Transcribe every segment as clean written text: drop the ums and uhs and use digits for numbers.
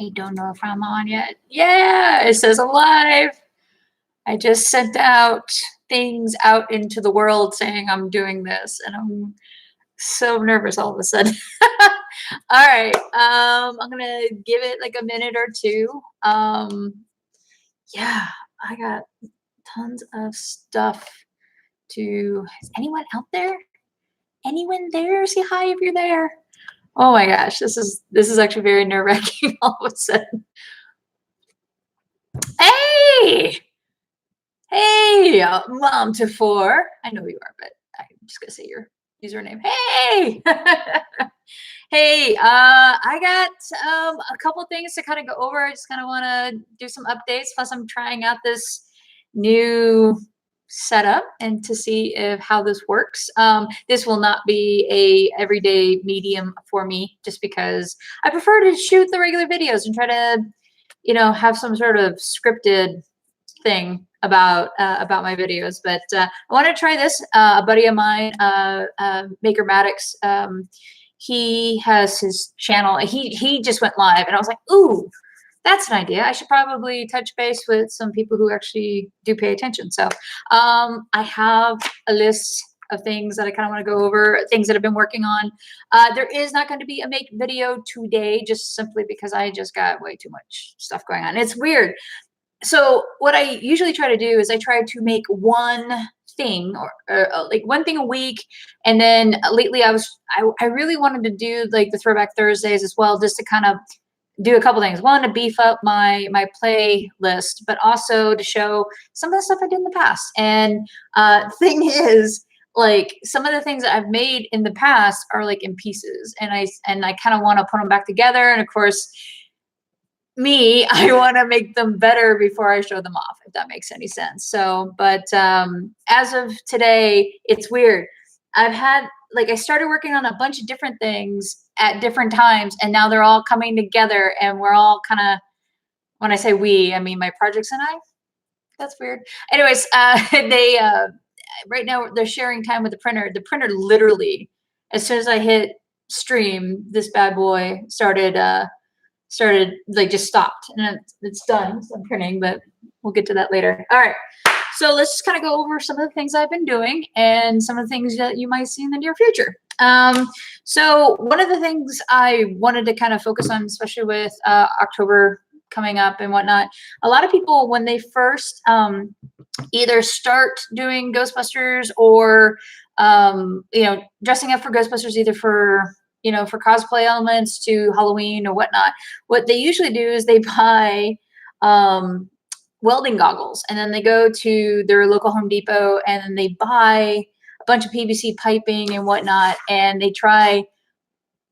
I don't know if I'm on yet. Yeah, it says I'm live. I just sent out things out into the world saying I'm doing this, and I'm so nervous all of a sudden. All right, I'm gonna give it like a minute or two. Yeah, I got tons of stuff to. Is anyone out there? Anyone there? Say hi if you're there. Oh my gosh, this is actually very nerve-wracking all of a sudden. Hey! Hey, mom to four. I know who you are, but I'm just gonna say your username. Hey! Hey, I got a couple things to kind of go over. I just kind of want to do some updates. Plus, I'm trying out this new setup and to see if how this works. This will not be a everyday medium for me, just because I prefer to shoot the regular videos and try to, have some sort of scripted thing about my videos. But I want to try this. A buddy of mine, Maker Maddox, he has his channel. He just went live, and I was like, ooh, that's an idea. I should probably touch base with some people who actually do pay attention. So I have a list of things that I kind of want to go over, things that I've been working on. There is not going to be a make video today, just simply because I just got way too much stuff going on. It's weird. So what I usually try to do is I try to make one thing or like one thing a week. And then lately I really wanted to do like the Throwback Thursdays as well, just to kind of do a couple things. One, to beef up my playlist, but also to show some of the stuff I did in the past. And thing is, like, some of the things that I've made in the past are like in pieces, and I kind of want to put them back together. And of course, I want to make them better before I show them off, if that makes any sense. So, but as of today, it's weird. I started working on a bunch of different things at different times, and now they're all coming together, and we're all kind of, when I say we, I mean my projects and I. That's weird. Anyways, they right now they're sharing time with the printer. The printer literally, as soon as I hit stream, this bad boy started like just stopped, and it's done. So I'm printing, but we'll get to that later. All right, so let's just kind of go over some of the things I've been doing and some of the things that you might see in the near future. So one of the things I wanted to kind of focus on, especially with October coming up and whatnot, a lot of people, when they first either start doing Ghostbusters or dressing up for Ghostbusters, either for cosplay elements to Halloween or whatnot, what they usually do is they buy welding goggles, and then they go to their local Home Depot, and then they buy a bunch of PVC piping and whatnot, and they try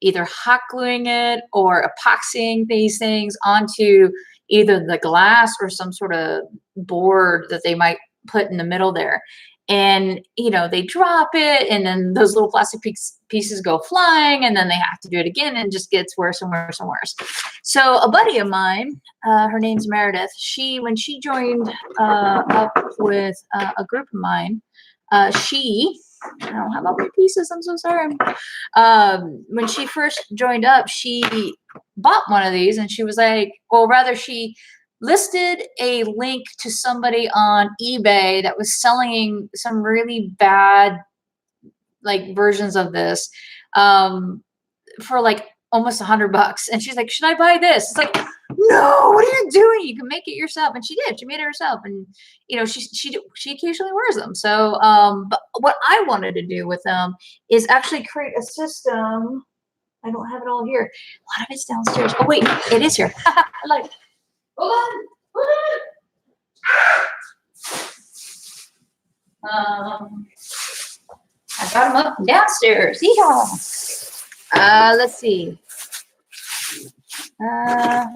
either hot gluing it or epoxying these things onto either the glass or some sort of board that they might put in the middle there. And, they drop it, and then those little plastic pieces go flying, and then they have to do it again, and it just gets worse and worse and worse. So a buddy of mine, her name's Meredith, when she joined up with a group of mine, I don't have all my pieces, I'm so sorry. When she first joined up, she bought one of these, and she was like, she listed a link to somebody on eBay that was selling some really bad versions of this for like almost $100. And she's like, should I buy this? It's like, no, what are you doing? You can make it yourself. And she did. She made it herself. And she occasionally wears them. So but what I wanted to do with them is actually create a system. I don't have it all here. A lot of it's downstairs. Oh wait, it is here. I like it. Hold on. I got them up and downstairs. Yeehaw. Let's see. I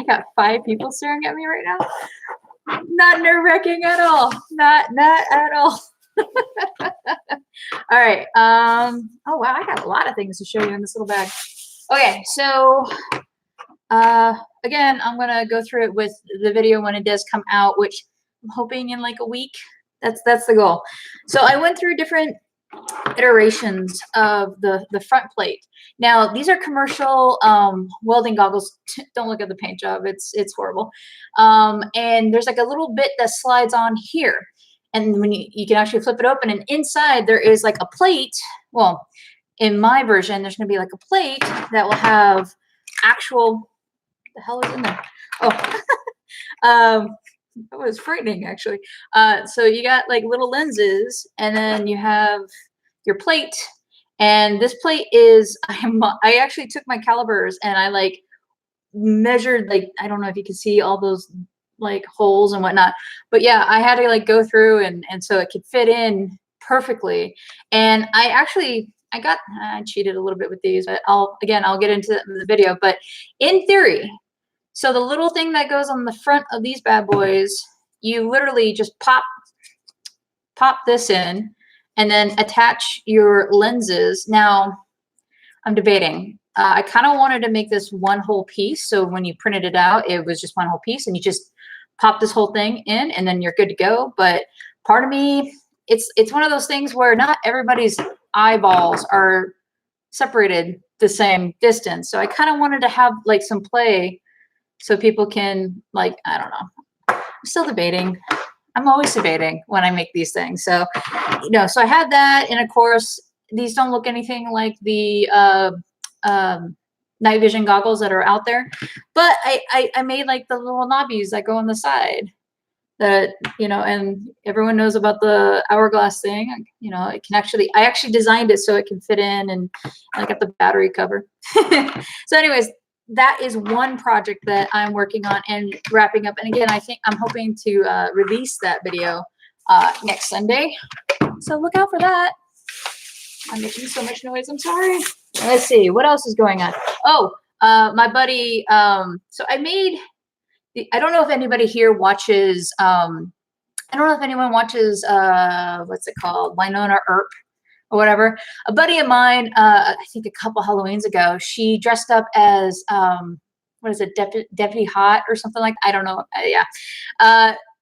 got 5 people staring at me right now. Not nerve-wracking at all. Not at all. All right. Oh wow, I got a lot of things to show you in this little bag. Okay, so again, I'm gonna go through it with the video when it does come out, which I'm hoping in like a week. That's the goal. So I went through different iterations of the front plate. Now these are commercial welding goggles. Don't look at the paint job; it's horrible. And there's like a little bit that slides on here, and when you can actually flip it open, and inside there is like a plate. Well, in my version, there's going to be like a plate that will have actual. The hell is in there? Oh. That was frightening, actually. So you got like little lenses, and then you have your plate. And this plate is, I actually took my calipers and I like measured, like, I don't know if you can see all those like holes and whatnot, but yeah, I had to like go through and so it could fit in perfectly. And I cheated a little bit with these, but I'll get into it in the video. But in theory, so the little thing that goes on the front of these bad boys, you literally just pop this in and then attach your lenses. Now, I'm debating. I kind of wanted to make this one whole piece. So when you printed it out, it was just one whole piece and you just pop this whole thing in and then you're good to go. But part of me, it's one of those things where not everybody's eyeballs are separated the same distance. So I kind of wanted to have like some play so people can, like, I don't know. I'm still debating. I'm always debating when I make these things. So, so I had that. And of course, these don't look anything like the night vision goggles that are out there. But I made like the little knobbies that go on the side that, and everyone knows about the hourglass thing. It can I actually designed it so it can fit in, and I got the battery cover. So anyways, that is one project that I'm working on and wrapping up. And again, I'm hoping to release that video next Sunday. So look out for that. I'm making so much noise. I'm sorry. Let's see. What else is going on? Oh, my buddy. So I made, I don't know if anybody here watches, I don't know if anyone watches, what's it called? Winona Earp or whatever. A buddy of mine, I think a couple Halloweens ago, she dressed up as, what is it, Deputy Hot or something like that? I don't know. Yeah.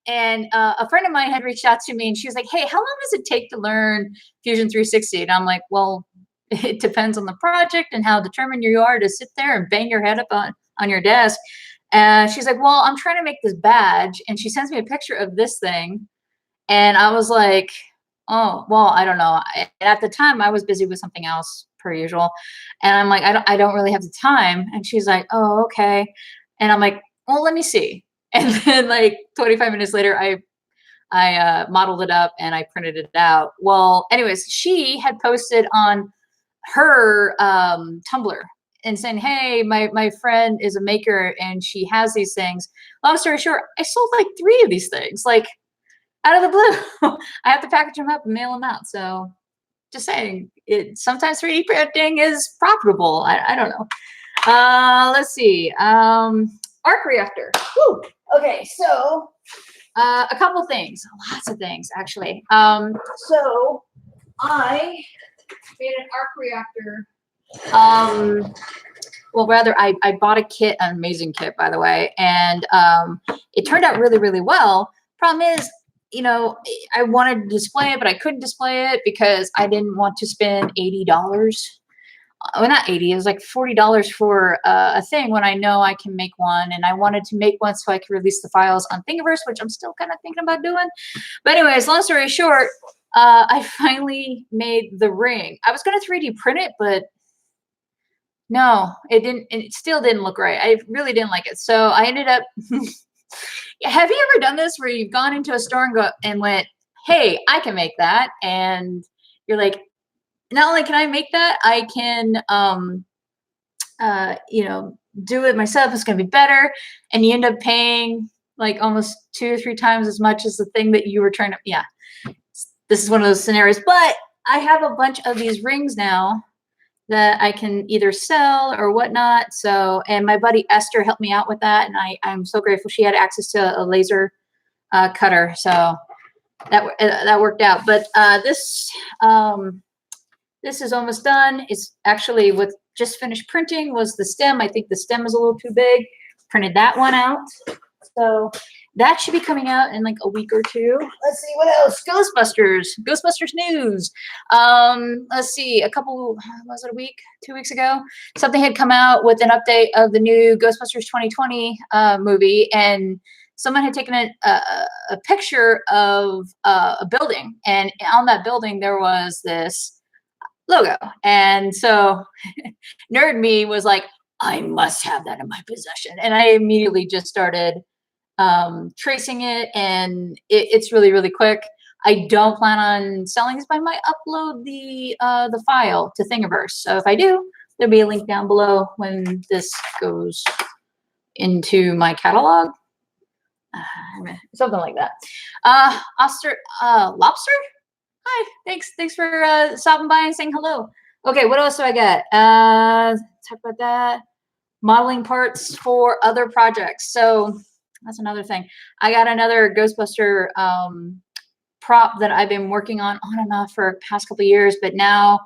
And a friend of mine had reached out to me and she was like, hey, how long does it take to learn Fusion 360? And I'm like, well, it depends on the project and how determined you are to sit there and bang your head up on your desk. And she's like, well, I'm trying to make this badge. And she sends me a picture of this thing. And I was like, oh, well, I don't know. At the time, I was busy with something else per usual. And I'm like, I don't really have the time. And she's like, oh, okay. And I'm like, well, let me see. And then like 25 minutes later, I modeled it up and I printed it out. Well, anyways, she had posted on her Tumblr and saying, hey, my friend is a maker and she has these things. Long story short, I sold like 3 of these things, like out of the blue. I have to package them up and mail them out. So just saying, sometimes 3D printing is profitable. I don't know. Let's see. Arc reactor. Woo! Okay, so a couple things, lots of things actually. So I made an arc reactor. Well, rather, I bought a kit, an amazing kit, by the way, and it turned out really, really well. Problem is, I wanted to display it, but I couldn't display it because I didn't want to spend $80. Well, not 80, it was like $40 for a thing when I know I can make one. And I wanted to make one so I could release the files on Thingiverse, which I'm still kind of thinking about doing. But anyways, long story short, I finally made the ring. I was going to 3D print it, but no, it still didn't look right. I really didn't like it. So I ended up, have you ever done this where you've gone into a store and went, hey, I can make that. And you're like, not only can I make that, I can, do it myself. It's going to be better. And you end up paying like almost 2 or 3 times as much as the thing that you were trying to, yeah, this is one of those scenarios. But I have a bunch of these rings now that I can either sell or whatnot. So, and my buddy Esther helped me out with that. And I'm so grateful she had access to a laser cutter. So that worked out. But this is almost done. It's actually what just finished printing was the stem. I think the stem is a little too big. Printed that one out. So that should be coming out in like a week or two. Let's see what else. Ghostbusters news. Let's see, was it a week, 2 weeks ago? Something had come out with an update of the new Ghostbusters 2020 movie, and someone had taken a picture of a building, and on that building there was this logo. And so nerd me was like, I must have that in my possession. And I immediately just started tracing it, and it's really, really quick. I don't plan on selling this, but I might upload the file to Thingiverse. So if I do, there'll be a link down below when this goes into my catalog. Something like that. Lobster? Hi, thanks for stopping by and saying hello. Okay, what else do I got? Talk about that. Modeling parts for other projects. So that's another thing. I got another Ghostbuster prop that I've been working on and off for the past couple of years, but now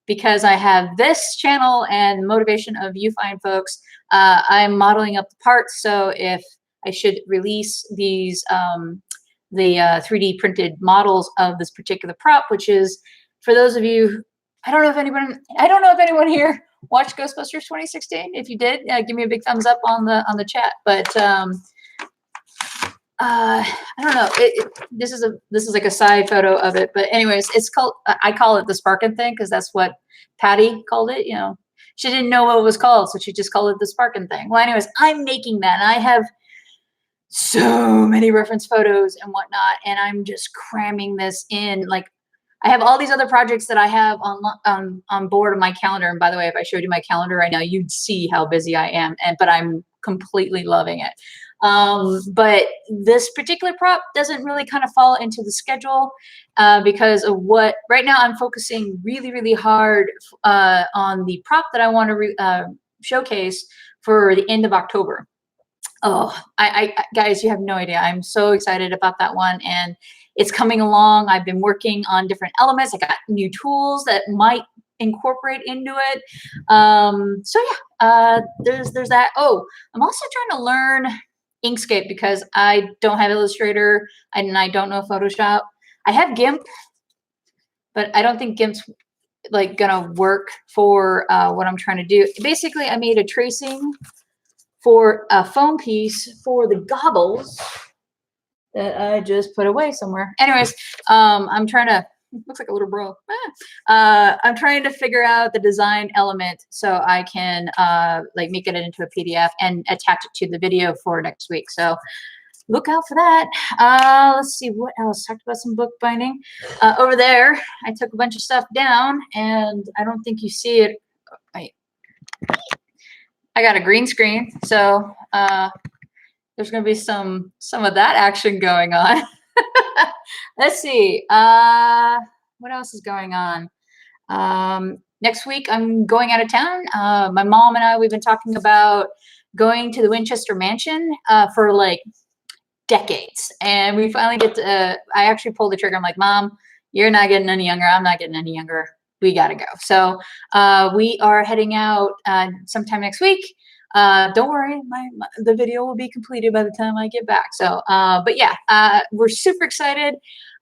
because I have this channel and motivation of you fine folks, I'm modeling up the parts. So if I should release these the 3D printed models of this particular prop, which is, for those of you, I don't know if anyone here watched Ghostbusters 2016. If you did, give me a big thumbs up on the chat. But I don't know. This is like a side photo of it. But anyways, it's called. I call it the Sparkin' thing because that's what Patty called it. You know, she didn't know what it was called, so she just called it the Sparkin' thing. Well, anyways, I'm making that, and I have so many reference photos and whatnot, and I'm just cramming this in. Like, I have all these other projects that I have on board of my calendar. And by the way, if I showed you my calendar right now, you'd see how busy I am. But I'm completely loving it. But this particular prop doesn't really kind of fall into the schedule because of what right now I'm focusing really, really hard on the prop that I want to showcase for the end of October. Oh, I guys, you have no idea. I'm so excited about that one, and it's coming along. I've been working on different elements. I got new tools that might incorporate into it. So yeah, there's that. Oh, I'm also trying to learn Inkscape because I don't have Illustrator and I don't know Photoshop. I have GIMP, but I don't think GIMP's like gonna work for what I'm trying to do. Basically, I made a tracing for a foam piece for the goggles that I just put away somewhere. Anyways, I'm trying to, looks like a little bro. I'm trying to figure out the design element so I can like make it into a PDF and attach it to the video for next week. So look out for that. Let's see what else. Talked about some bookbinding. Over there, I took a bunch of stuff down, and I don't think you see it. Wait. I got a green screen, so there's going to be some of that action going on. Let's see. What else is going on? Next week, I'm going out of town. My mom and I, we've been talking about going to the Winchester Mansion for like decades. And we finally get to, I actually pulled the trigger. I'm like, Mom, you're not getting any younger. I'm not getting any younger. We got to go. So we are heading out sometime next week. Don't worry, the video will be completed by the time I get back. So, but yeah, we're super excited.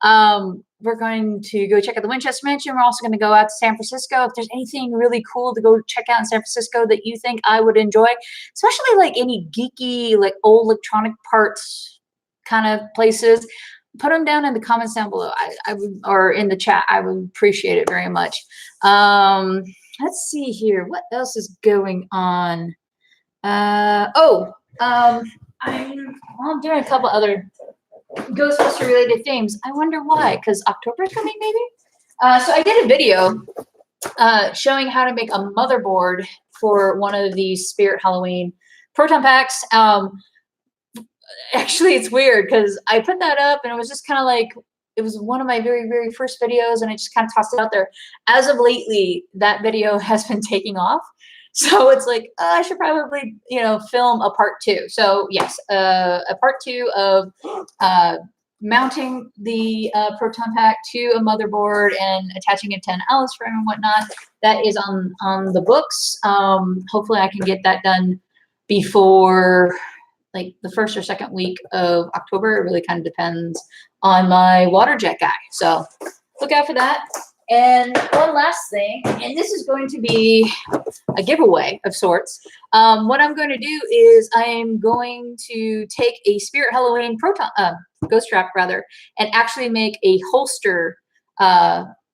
We're going to go check out the Winchester Mansion. We're also going to go out to San Francisco. If there's anything really cool to go check out in San Francisco that you think I would enjoy, especially like any geeky, like old electronic parts kind of places, put them down in the comments down below. I would, or in the chat. I would appreciate it very much. Let's see here. What else is going on? I'm doing a couple other Ghostbuster related themes. I wonder why, because October is coming maybe? So I did a video showing how to make a motherboard for one of these Spirit Halloween Proton Packs. Actually, it's weird because I put that up and it was just kind of like, it was one of my very, very first videos, and I just kind of tossed it out there. As of lately, that video has been taking off. So it's like, I should probably, film a part 2. So yes, a part 2 of mounting the Proton Pack to a motherboard and attaching it to an Alice frame and whatnot. That is on the books. Hopefully I can get that done before like the first or second week of October. It really kind of depends on my water jet guy. So look out for that. And one last thing, and this is going to be a giveaway of sorts. What I'm going to do is I am going to take a Spirit Halloween Proton, Ghost Trap rather, and actually make a holster,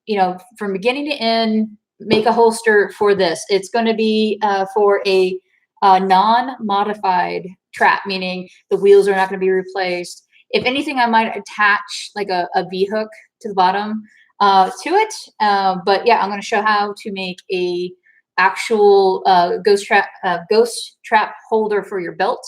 you know, from beginning to end, make a holster for this. It's going to be for a non-modified trap, meaning the wheels are not going to be replaced. If anything, I might attach like a V-hook to the bottom to it. But yeah, I'm going to show how to make a actual ghost trap holder for your belt,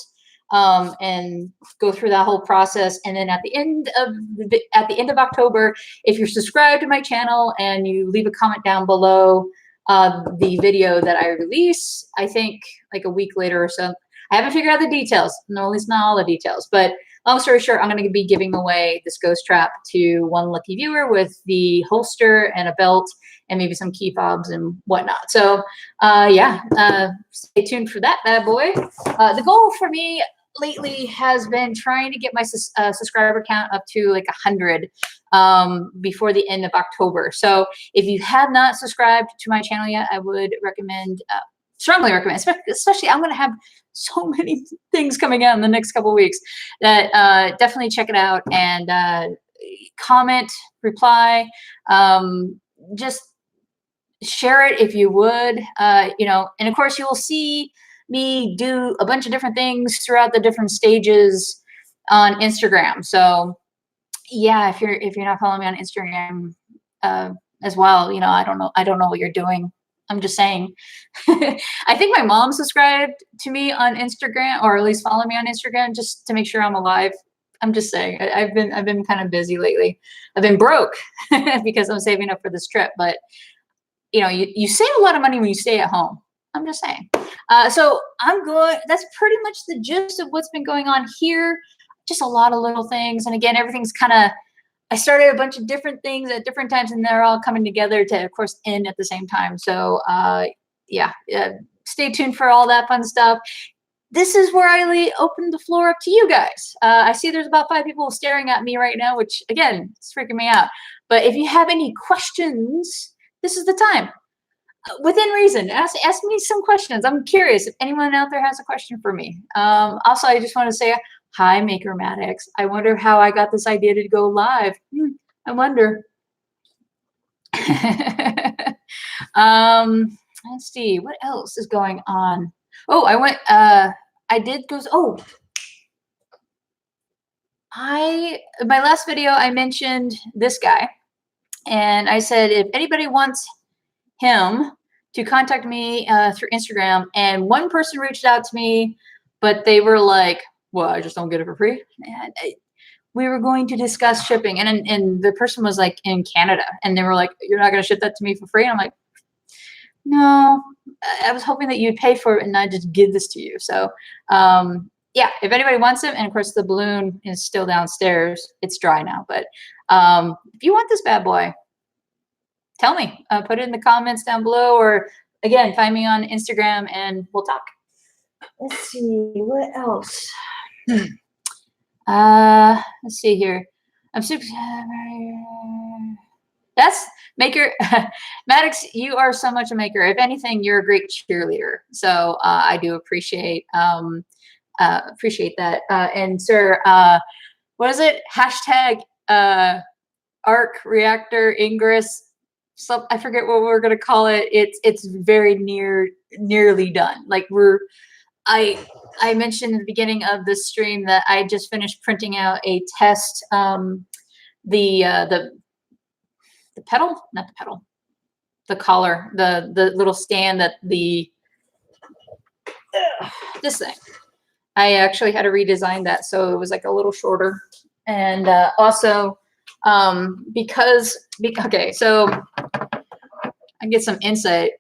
and go through that whole process. And then at the end of October, if you're subscribed to my channel and you leave a comment down below the video that I release, I think like a week later or so. I haven't figured out the details, no, at least not all the details, but long story short, I'm going to be giving away this ghost trap to one lucky viewer with the holster and a belt and maybe some key fobs and whatnot. So yeah, stay tuned for that bad boy. The goal for me lately has been trying to get my subscriber count up to like 100 before the end of October. So if you have not subscribed to my channel yet, I would recommend, strongly recommend, especially I'm going to have so many things coming out in the next couple of weeks that definitely check it out and comment, reply, just share it if you would, you know, and of course you will see me do a bunch of different things throughout the different stages on Instagram. So yeah, if you're not following me on Instagram as well, you know, I don't know what you're doing. I'm just saying. I think my mom subscribed to me on Instagram, or at least follow me on Instagram, just to make sure I'm alive. I'm just saying. I've been kind of busy lately. I've been broke because I'm saving up for this trip. But you know, you save a lot of money when you stay at home. I'm just saying. So that's pretty much the gist of what's been going on here. Just a lot of little things, and again, everything's kind of. I started a bunch of different things at different times, and they're all coming together to, of course, end at the same time. So, yeah, stay tuned for all that fun stuff. This is where I open the floor up to you guys. I see there's about 5 people staring at me right now, which, again, is freaking me out. But if you have any questions, this is the time. Within reason, ask me some questions. I'm curious if anyone out there has a question for me. Also, I just want to say, hi, Maker Maddox. I wonder how I got this idea to go live. I wonder. Let's see, what else is going on? Oh, my last video, I mentioned this guy, and I said, if anybody wants him to contact me through Instagram, and one person reached out to me, but they were like, well, I just don't get it for free. And we were going to discuss shipping, and the person was like in Canada, and they were like, you're not going to ship that to me for free? And I'm like, no, I was hoping that you'd pay for it and not just give this to you. So yeah, if anybody wants them, and of course the balloon is still downstairs. It's dry now, but if you want this bad boy, tell me. Put it in the comments down below, or again, find me on Instagram and we'll talk. Let's see, what else? Let's see here. I'm super. That's Maker. Maddox, you are so much a maker. If anything, you're a great cheerleader. So I do appreciate that. And sir, what is it? Hashtag Arc Reactor Ingress. I forget what we're gonna call it. It's very nearly done. Like I mentioned in the beginning of this stream that I just finished printing out a test, the pedal, not the pedal, the collar, the little stand that this thing. I actually had to redesign that, so it was like a little shorter, and also okay, so I get some insight.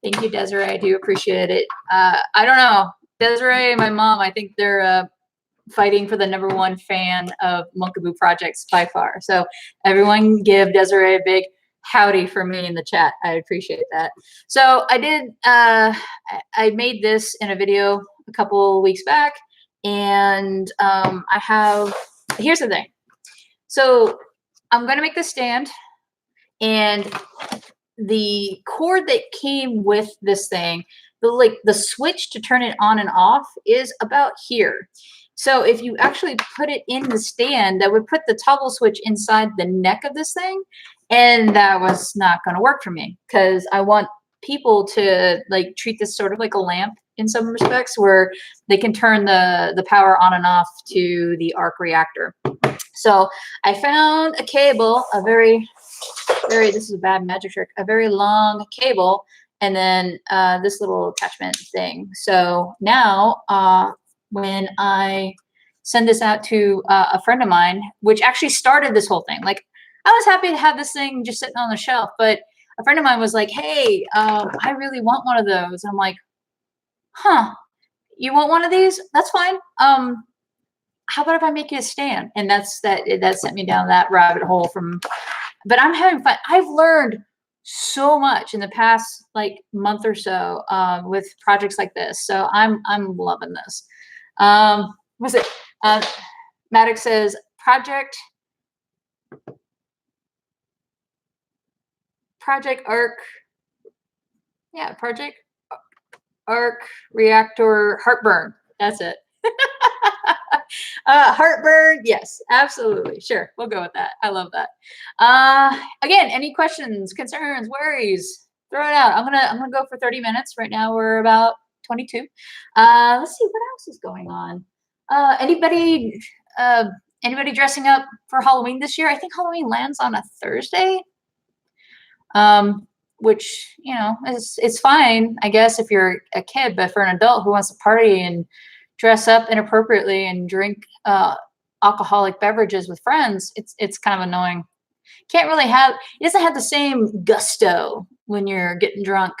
Thank you, Desiree. I do appreciate it. I don't know. Desiree and my mom, I think they're fighting for the #1 fan of Monkaboo projects by far. So everyone give Desiree a big howdy for me in the chat. I appreciate that. So I did, I made this in a video a couple weeks back, and here's the thing. So I'm going to make this stand, and the cord that came with this thing, the switch to turn it on and off is about here. So if you actually put it in the stand, that would put the toggle switch inside the neck of this thing. And that was not going to work for me, because I want people to like treat this sort of like a lamp in some respects, where they can turn the power on and off to the arc reactor. So I found a cable, this is a bad magic trick, a very long cable, and then this little attachment thing. So now when I send this out to a friend of mine, which actually started this whole thing, like I was happy to have this thing just sitting on the shelf, but a friend of mine was like, hey, I really want one of those. I'm like, huh, you want one of these? That's fine. How about if I make you a stand? And that sent me down that rabbit hole but I'm having fun. I've learned so much in the past like month or so with projects like this. So I'm loving this. What's it? Maddox says Project Arc. Yeah, Project Arc Reactor Heartburn. That's it. Heartburn. Yes, absolutely. Sure. We'll go with that. I love that. Again, any questions, concerns, worries, throw it out. I'm gonna go for 30 minutes. Right now we're about 22. Let's see what else is going on. Anybody dressing up for Halloween this year? I think Halloween lands on a Thursday. Which, you know, it's fine, I guess, if you're a kid, but for an adult who wants to party and dress up inappropriately and drink alcoholic beverages with friends, it's kind of annoying. It doesn't have the same gusto when you're getting drunk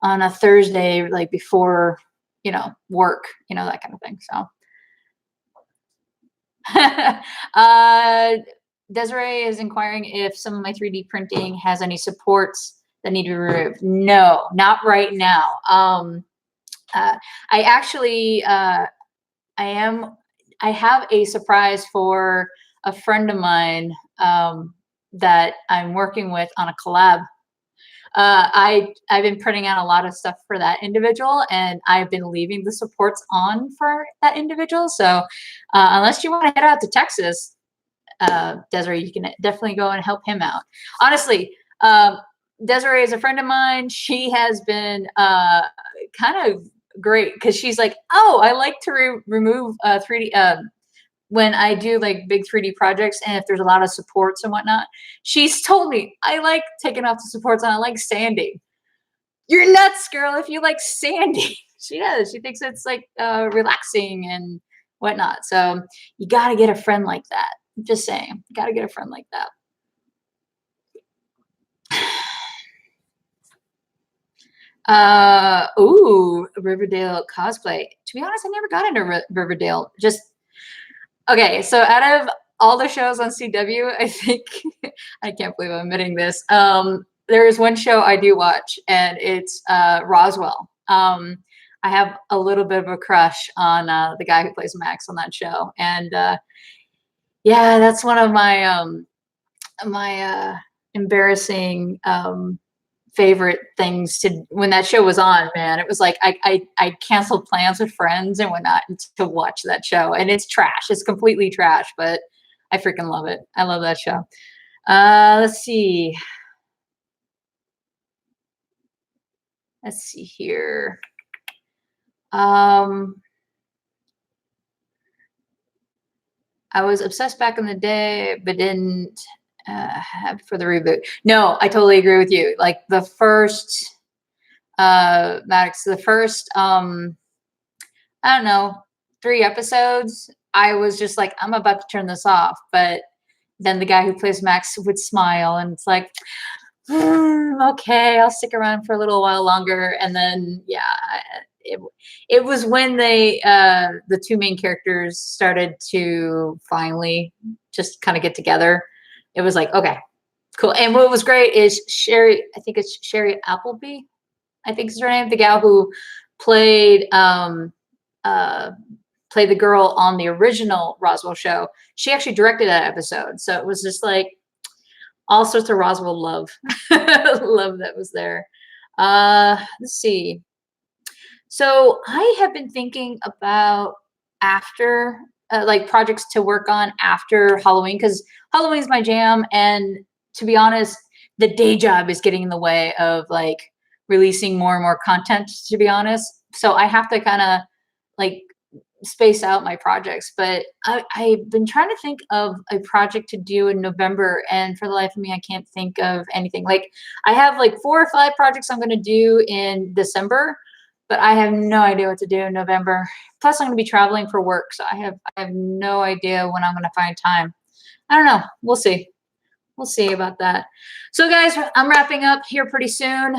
on a Thursday, like before, you know, work, you know, that kind of thing. So Desiree is inquiring if some of my 3D printing has any supports that need to be removed. No, not right now. I actually, I have a surprise for a friend of mine that I'm working with on a collab. I've been printing out a lot of stuff for that individual, and I've been leaving the supports on for that individual. So unless you want to head out to Texas, Desiree, you can definitely go and help him out. Honestly, Desiree is a friend of mine. She has been kind of great, because she's like, oh, I like to remove 3D when I do like big 3D projects, and if there's a lot of supports and whatnot. She's told me, I like taking off the supports and I like sanding. You're nuts, girl, if you like sanding. She does. She thinks it's like relaxing and whatnot. So you got to get a friend like that. I'm just saying, you got to get a friend like that. Ooh, Riverdale cosplay. To be honest, I never got into Riverdale. Just okay. So out of all the shows on CW, I think I can't believe I'm admitting this. There is one show I do watch, and it's Roswell. I have a little bit of a crush on the guy who plays Max on that show, and yeah, that's one of my my embarrassing favorite things to when that show was on. Man, it was like I canceled plans with friends and whatnot to watch that show, and it's trash. It's completely trash, but I freaking love it. I love that show. Let's see. Let's see here. I was obsessed back in the day, but didn't have for the reboot. No, I totally agree with you. Like the first, Maddox, the first, I don't know, 3 episodes, I was just like, I'm about to turn this off. But then the guy who plays Max would smile, and it's like, okay, I'll stick around for a little while longer. And then, yeah, it was when they, the 2 main characters started to finally just kind of get together. It was like, okay, cool. And what was great is Sherry, I think it's Sherry Appleby, I think is her name, the gal who played played the girl on the original Roswell show. She actually directed that episode. So it was just like all sorts of Roswell love, love that was there. Let's see. So I have been thinking about after, like projects to work on after Halloween, because Halloween's my jam. And to be honest, the day job is getting in the way of like releasing more and more content, to be honest. So I have to kind of like space out my projects. But I've been trying to think of a project to do in November, and for the life of me, I can't think of anything. Like I have like 4 or 5 projects I'm going to do in December, but I have no idea what to do in November. Plus, I'm going to be traveling for work, so I have no idea when I'm going to find time. I don't know. We'll see. We'll see about that. So, guys, I'm wrapping up here pretty soon.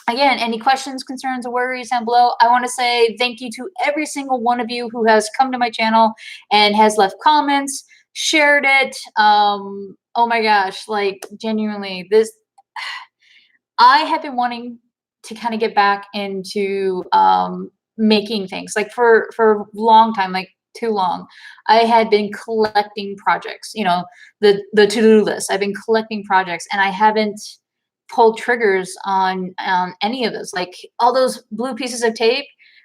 Again, any questions, concerns, or worries down below. I want to say thank you to every single one of you who has come to my channel and has left comments, shared it. Oh my gosh, like genuinely, this I have been wanting to kind of get back into making things like for a long time, like too long. I had been collecting projects, you know, the to-do list. I've been collecting projects, and I haven't pulled triggers on any of those. Like all those blue pieces of tape,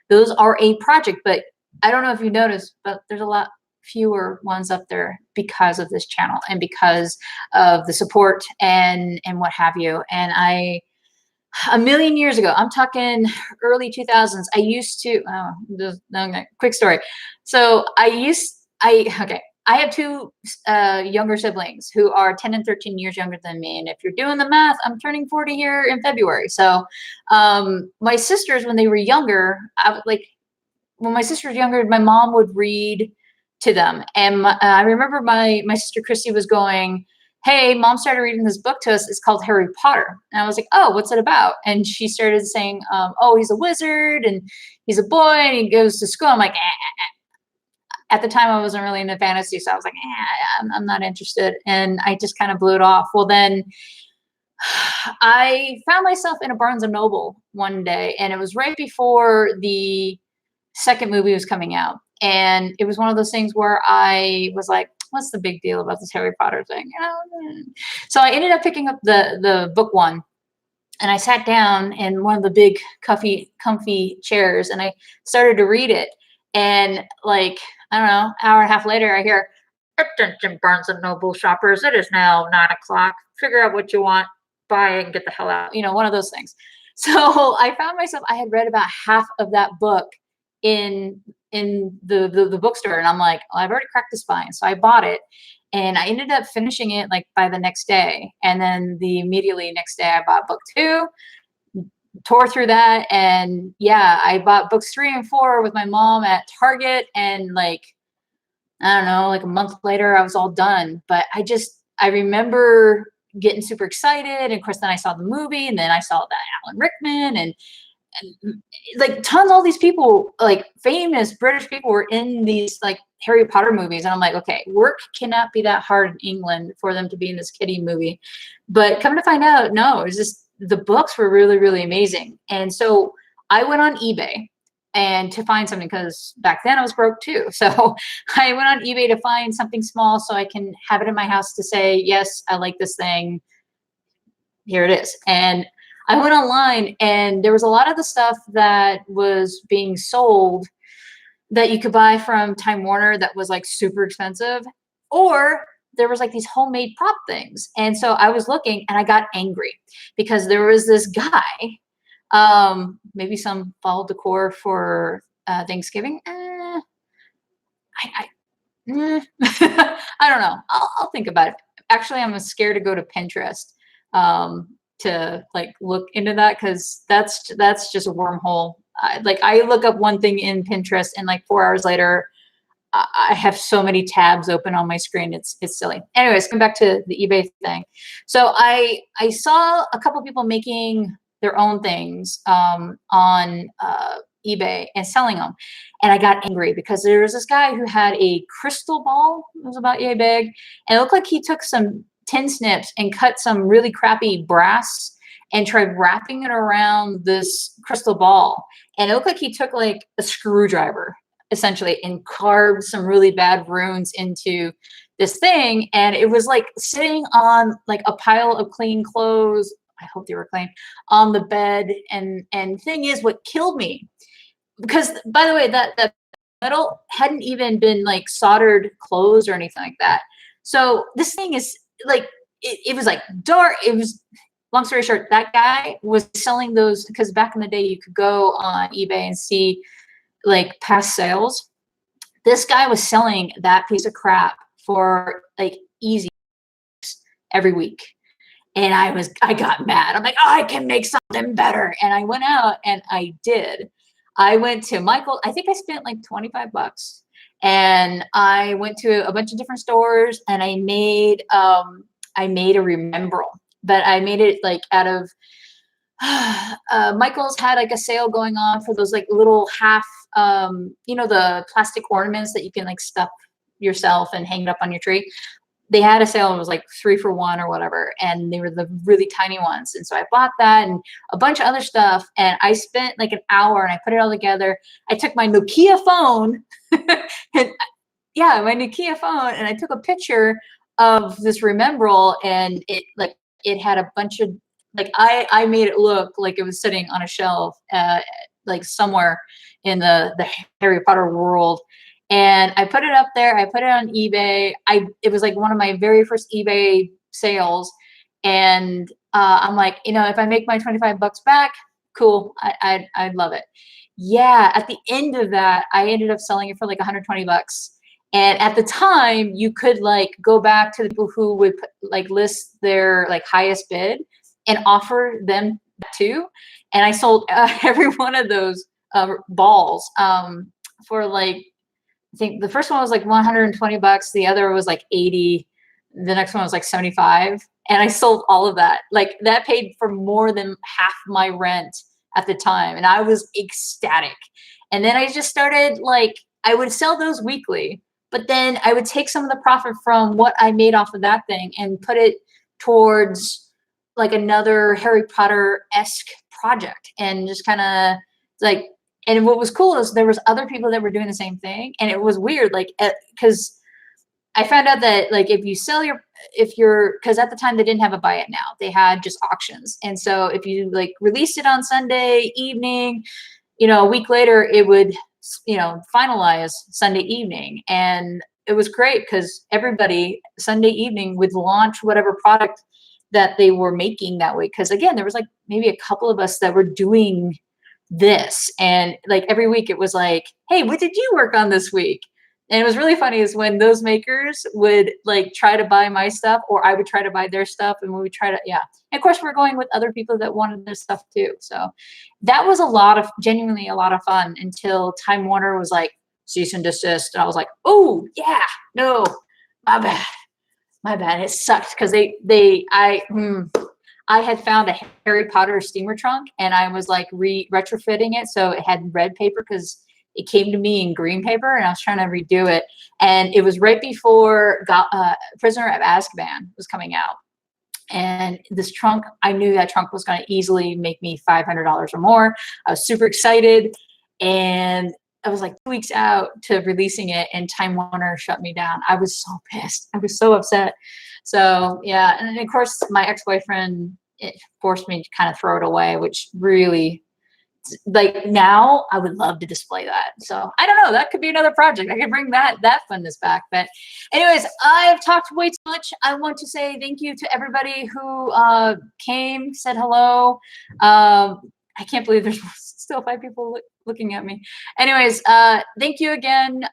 those are a project. But I don't know if you noticed, but there's a lot fewer ones up there because of this channel and because of the support and what have you. And a million years ago, I'm talking early 2000s, I used to, okay, quick story. So okay, I have 2 younger siblings who are 10 and 13 years younger than me. And if you're doing the math, I'm turning 40 here in February. So my sisters, when they were younger, when my sister was younger, my mom would read to them. And I remember my sister Christy was going, hey, mom started reading this book to us. It's called Harry Potter. And I was like, oh, what's it about? And she started saying, oh, he's a wizard and he's a boy and he goes to school. I'm like, At the time I wasn't really into fantasy. So I was like, I'm not interested. And I just kind of blew it off. Well, then I found myself in a Barnes and Noble one day, and it was right before the second movie was coming out. And it was one of those things where I was like, what's the big deal about this Harry Potter thing? You know? So I ended up picking up the book one, and I sat down in one of the big comfy chairs, and I started to read it. And like, I don't know, hour and a half later, I hear, attention Barnes and Noble shoppers, it is now 9 o'clock. Figure out what you want, buy it, and get the hell out. You know, one of those things. So I found myself, I had read about half of that book in the bookstore, and I'm like, well, I've already cracked the spine. So I bought it, and I ended up finishing it like by the next day. And then the immediately next day I bought book 2, tore through that. And yeah, I bought books 3 and 4 with my mom at Target. And like, I don't know, like a month later I was all done. But I remember getting super excited. And of course, then I saw the movie, and then I saw that Alan Rickman and like tons, all these people, like famous British people were in these like Harry Potter movies. And I'm like, okay, work cannot be that hard in England for them to be in this kiddie movie. But coming to find out, no, it's just the books were really, really amazing. And so I went on eBay and to find something, because back then I was broke too. So I went on eBay to find something small so I can have it in my house to say, yes, I like this thing. Here it is. And I went online, and there was a lot of the stuff that was being sold that you could buy from Time Warner that was like super expensive, or there was like these homemade prop things. And so I was looking, and I got angry because there was this guy, maybe some fall decor for Thanksgiving. I don't know. I'll think about it. Actually, I'm scared to go to Pinterest to like look into that, because that's just a wormhole. Like I look up one thing in Pinterest, and like 4 hours later, I have so many tabs open on my screen. It's silly. Anyways, come back to the eBay thing. So I saw a couple people making their own things on eBay and selling them. And I got angry because there was this guy who had a crystal ball. It was about yay big. And it looked like he took some tin snips and cut some really crappy brass and tried wrapping it around this crystal ball. And it looked like he took like a screwdriver essentially and carved some really bad runes into this thing. And it was like sitting on like a pile of clean clothes. I hope they were clean on the bed. And thing is, what killed me, because by the way, that metal hadn't even been like soldered closed or anything like that. So this thing is like, it was like dark. It was, long story short, that guy was selling those because back in the day you could go on eBay and see like past sales. This guy was selling that piece of crap for like easy every week. And I got mad. I'm like, oh, I can make something better. And I went out and I did. I went to Michael. I think I spent like 25 bucks. And I went to a bunch of different stores and I made a remembrall. But I made it like out of Michael's had like a sale going on for those like little half you know, the plastic ornaments that you can like stuff yourself and hang it up on your tree. They had a sale and it was like 3 for 1 or whatever. And they were the really tiny ones. And so I bought that and a bunch of other stuff. And I spent like an hour and I put it all together. I took my Nokia phone and yeah, my Nokia phone. And I took a picture of this remembrall and it had a bunch of, like, I made it look like it was sitting on a shelf, like somewhere in the Harry Potter world. And I put it up there. I put it on eBay. It was like one of my very first eBay sales. And I'm like, you know, if I make my 25 bucks back, cool. I'd love it. Yeah. At the end of that, I ended up selling it for like 120 bucks. And at the time, you could like go back to the people who would like list their like highest bid and offer them too. And I sold every one of those balls for like, I think the first one was like 120 bucks. The other was like 80. The next one was like 75. And I sold all of that. Like that paid for more than half my rent at the time. And I was ecstatic. And then I just started like, I would sell those weekly, but then I would take some of the profit from what I made off of that thing and put it towards like another Harry Potter-esque project and just kind of like, and what was cool is there was other people that were doing the same thing. And it was weird, like, because I found out that like if you're, because at the time they didn't have a buy it now, they had just auctions. And so if you like released it on Sunday evening, you know, a week later it would, you know, finalize Sunday evening. And it was great because everybody Sunday evening would launch whatever product that they were making that week. Because again, there was like maybe a couple of us that were doing this, and like every week it was like, hey, what did you work on this week? And it was really funny is when those makers would like try to buy my stuff or I would try to buy their stuff, and we would try to, yeah. And of course we're going with other people that wanted their stuff too. So that was genuinely a lot of fun until Time Warner was like cease and desist. And I was like, oh yeah, no, my bad. It sucked because I had found a Harry Potter steamer trunk and I was like retrofitting it. So it had red paper because it came to me in green paper and I was trying to redo it. And it was right before Prisoner of Azkaban was coming out. And this trunk, I knew that trunk was going to easily make me $500 or more. I was super excited. And I was like 2 weeks out to releasing it and Time Warner shut me down. I was so pissed. I was so upset. So yeah. And then of course my ex-boyfriend, it forced me to kind of throw it away, which really, like, now I would love to display that. So I don't know, that could be another project. I could bring that funness back. But anyways, I've talked way too much. I want to say thank you to everybody who came, said hello. I can't believe there's still 5 people looking at me. Anyways, thank you again.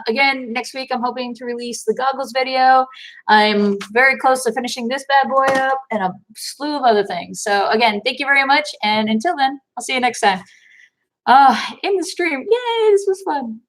Again, next week, I'm hoping to release the goggles video. I'm very close to finishing this bad boy up and a slew of other things. So again, thank you very much. And until then, I'll see you next time. In the stream. Yay, this was fun.